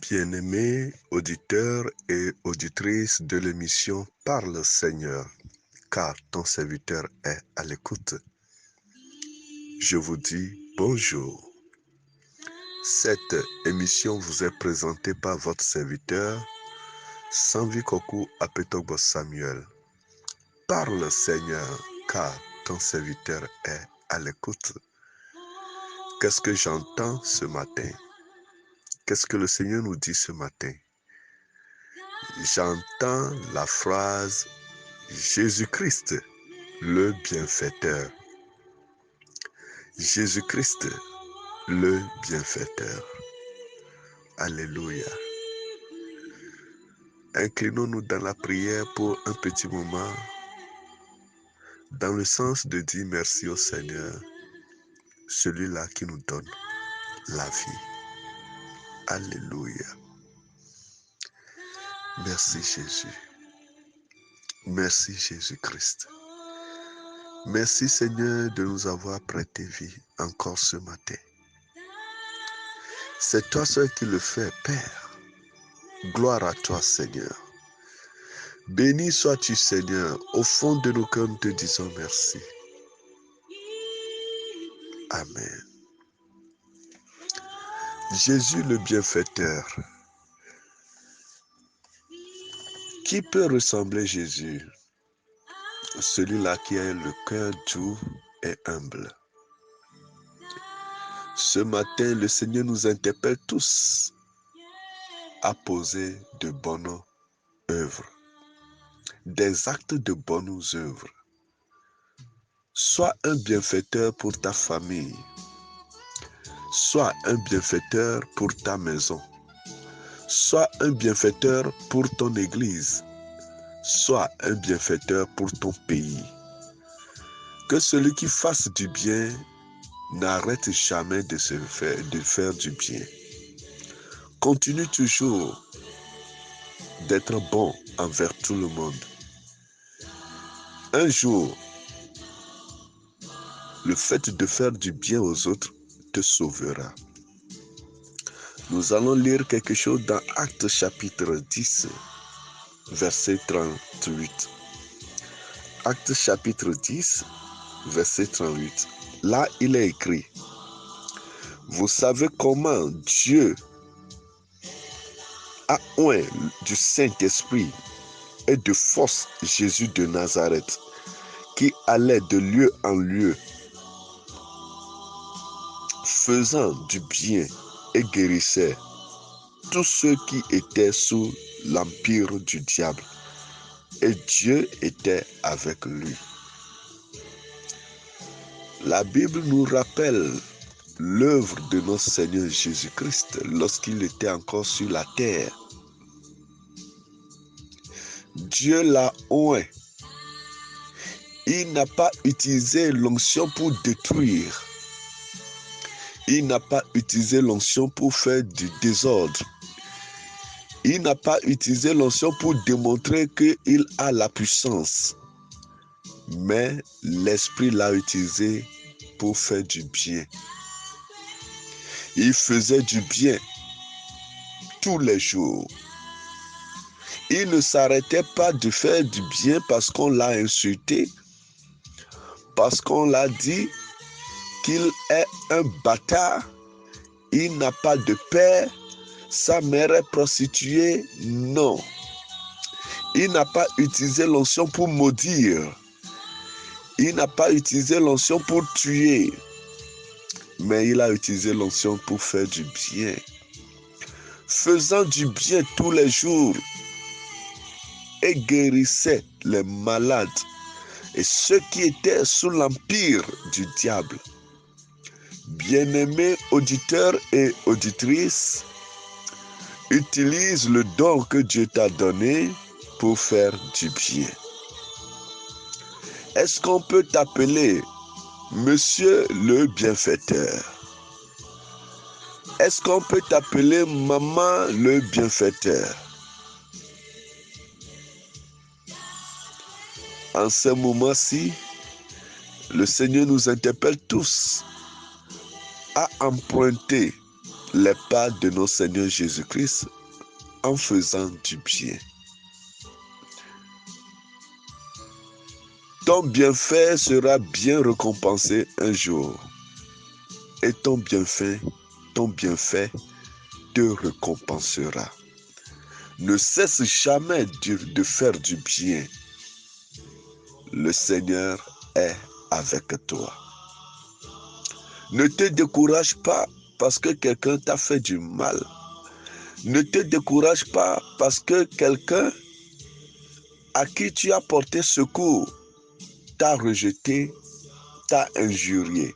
Bien-aimés auditeurs et auditrices de l'émission Parle Seigneur, car ton serviteur est à l'écoute. Je vous dis bonjour. Cette émission vous est présentée par votre serviteur, Sanvi Koku Apetogbo Samuel. Parle Seigneur, car ton serviteur est à l'écoute. Qu'est-ce que j'entends ce matin? Qu'est-ce que le Seigneur nous dit ce matin? J'entends la phrase Jésus-Christ, le bienfaiteur. Jésus-Christ, le bienfaiteur. Alléluia. Inclinons-nous dans la prière pour un petit moment, dans le sens de dire merci au Seigneur, celui-là qui nous donne la vie. Alléluia. Merci Jésus. Merci Jésus-Christ. Merci Seigneur de nous avoir prêté vie encore ce matin. C'est toi seul qui le fais, Père. Gloire à toi Seigneur. Béni sois-tu Seigneur. Au fond de nos cœurs, nous te disons merci. Amen. Jésus le bienfaiteur. Qui peut ressembler Jésus? Celui-là qui a le cœur doux et humble. Ce matin, le Seigneur nous interpelle tous à poser de bonnes œuvres, des actes de bonnes œuvres. Sois un bienfaiteur pour ta famille. Sois un bienfaiteur pour ta maison. Sois un bienfaiteur pour ton église. Sois un bienfaiteur pour ton pays. Que celui qui fasse du bien n'arrête jamais de faire du bien. Continue toujours d'être bon envers tout le monde. Un jour, le fait de faire du bien aux autres te sauvera. Nous allons lire quelque chose dans Actes chapitre 10, verset 38. Actes chapitre 10, verset 38. Là, il est écrit: vous savez comment Dieu a oint du Saint-Esprit et de force Jésus de Nazareth, qui allait de lieu en lieu, faisant du bien et guérissait tous ceux qui étaient sous l'empire du diable, et Dieu était avec lui. La Bible nous rappelle l'œuvre de notre Seigneur Jésus-Christ lorsqu'il était encore sur la terre. Dieu l'a oint. Il n'a pas utilisé l'onction pour détruire. Il n'a pas utilisé l'onction pour faire du désordre. Il n'a pas utilisé l'onction pour démontrer qu'il a la puissance. Mais l'Esprit l'a utilisé pour faire du bien. Il faisait du bien tous les jours. Il ne s'arrêtait pas de faire du bien parce qu'on l'a insulté, parce qu'on l'a dit qu'il est un bâtard, il n'a pas de père, sa mère est prostituée. Non. Il n'a pas utilisé l'onction pour maudire. Il n'a pas utilisé l'onction pour tuer. Mais il a utilisé l'onction pour faire du bien. Faisant du bien tous les jours et guérissait les malades et ceux qui étaient sous l'empire du diable. Bien-aimés auditeurs et auditrices, utilise le don que Dieu t'a donné pour faire du bien. Est-ce qu'on peut t'appeler Monsieur le bienfaiteur? Est-ce qu'on peut t'appeler Maman le bienfaiteur? En ce moment-ci, le Seigneur nous interpelle tous à emprunter les pas de notre Seigneur Jésus-Christ en faisant du bien. Ton bienfait sera bien récompensé un jour. Et ton bienfait te récompensera. Ne cesse jamais de faire du bien. Le Seigneur est avec toi. Ne te décourage pas parce que quelqu'un t'a fait du mal. Ne te décourage pas parce que quelqu'un à qui tu as porté secours t'a rejeté, t'a injurié.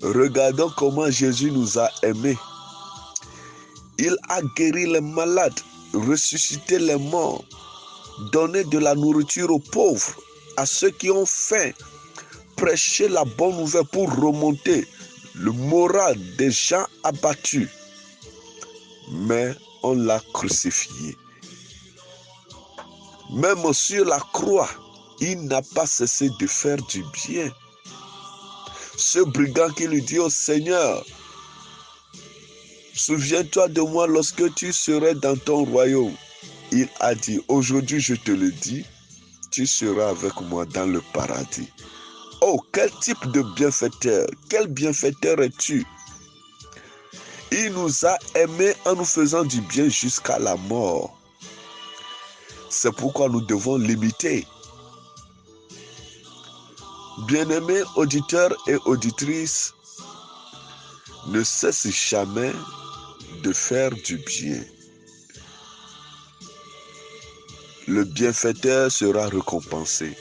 Regardons comment Jésus nous a aimés. Il a guéri les malades, ressuscité les morts, donné de la nourriture aux pauvres, à ceux qui ont faim, prêché la bonne nouvelle pour remonter le moral des gens abattus. Mais on l'a crucifié. Même sur la croix, il n'a pas cessé de faire du bien. Ce brigand qui lui dit au Seigneur, souviens-toi de moi lorsque tu serais dans ton royaume. Il a dit, aujourd'hui je te le dis, tu seras avec moi dans le paradis. Oh, quel type de bienfaiteur, quel bienfaiteur es-tu? Il nous a aimés en nous faisant du bien jusqu'à la mort. C'est pourquoi nous devons l'imiter. Bien-aimés auditeurs et auditrices, ne cesse jamais de faire du bien. Le bienfaiteur sera récompensé.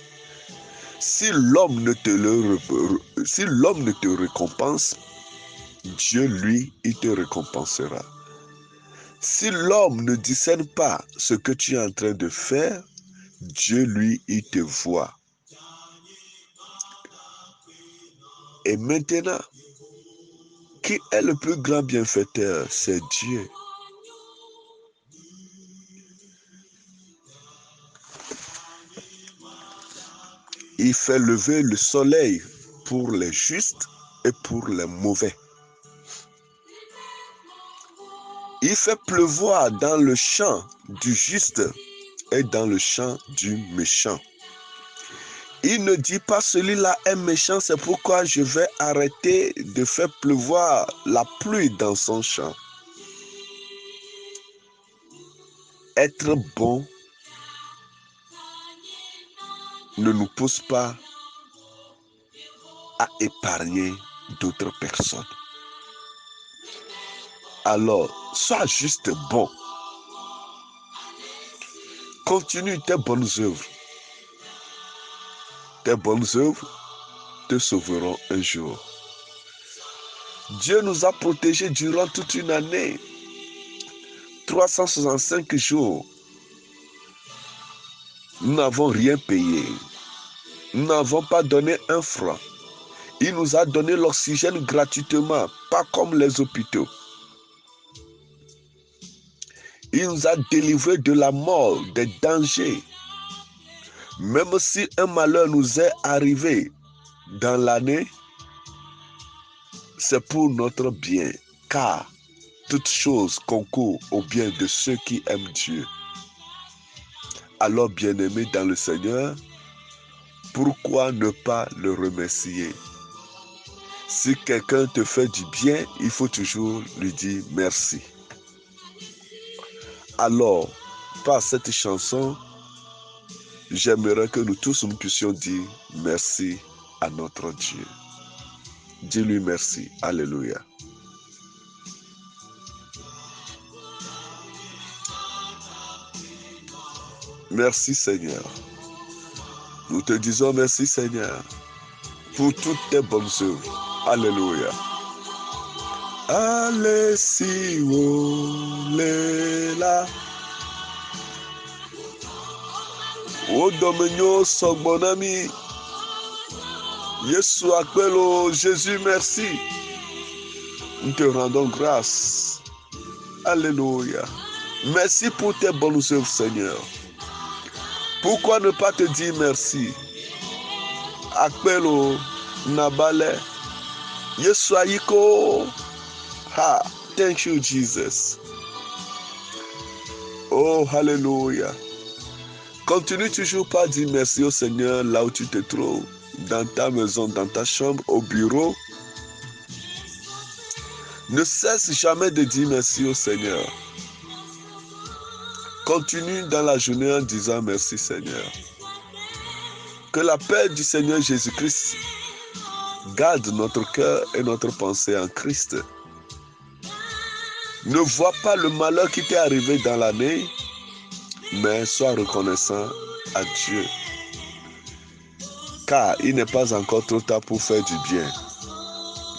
Si l'homme ne te récompense, Dieu, lui, il te récompensera. Si l'homme ne discerne pas ce que tu es en train de faire, Dieu, lui, il te voit. Et maintenant, qui est le plus grand bienfaiteur? C'est Dieu. Il fait lever le soleil pour les justes et pour les mauvais. Il fait pleuvoir dans le champ du juste et dans le champ du méchant. Il ne dit pas celui-là est méchant, c'est pourquoi je vais arrêter de faire pleuvoir la pluie dans son champ. Être bon ne nous pousse pas à épargner d'autres personnes. Alors, sois juste bon. Continue tes bonnes œuvres. Tes bonnes œuvres te sauveront un jour. Dieu nous a protégés durant toute une année. 365 jours. Nous n'avons rien payé. Nous n'avons pas donné un franc. Il nous a donné l'oxygène gratuitement, pas comme les hôpitaux. Il nous a délivrés de la mort, des dangers. Même si un malheur nous est arrivé dans l'année, c'est pour notre bien, car toute chose concourt au bien de ceux qui aiment Dieu. Alors, bien-aimés dans le Seigneur, pourquoi ne pas le remercier? Si quelqu'un te fait du bien, il faut toujours lui dire merci. Alors, par cette chanson, j'aimerais que nous tous nous puissions dire merci à notre Dieu. Dis-lui merci. Alléluia. Merci Seigneur. Nous te disons merci Seigneur pour toutes tes bonnes œuvres. Alléluia. Allez si là. O dominio sogbonami. Yesu akpelo, Jésus merci. Nous te rendons grâce. Alléluia. Merci pour tes bonnes œuvres Seigneur. Pourquoi ne pas te dire merci? Akpelo, Nabale, Yesu Ayiko, ha, thank you, Jesus. Oh, hallelujah. Continue toujours par dire merci au Seigneur là où tu te trouves, dans ta maison, dans ta chambre, au bureau. Ne cesse jamais de dire merci au Seigneur. Continue dans la journée en disant merci Seigneur. Que la paix du Seigneur Jésus-Christ garde notre cœur et notre pensée en Christ. Ne vois pas le malheur qui t'est arrivé dans l'année, mais sois reconnaissant à Dieu. Car il n'est pas encore trop tard pour faire du bien.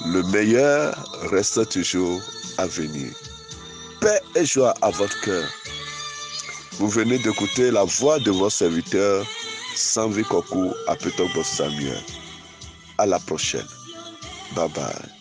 Le meilleur reste toujours à venir. Paix et joie à votre cœur. Vous venez d'écouter la voix de votre serviteur, Sanvi Kokou Apetogbo Samuel. À la prochaine. Bye bye.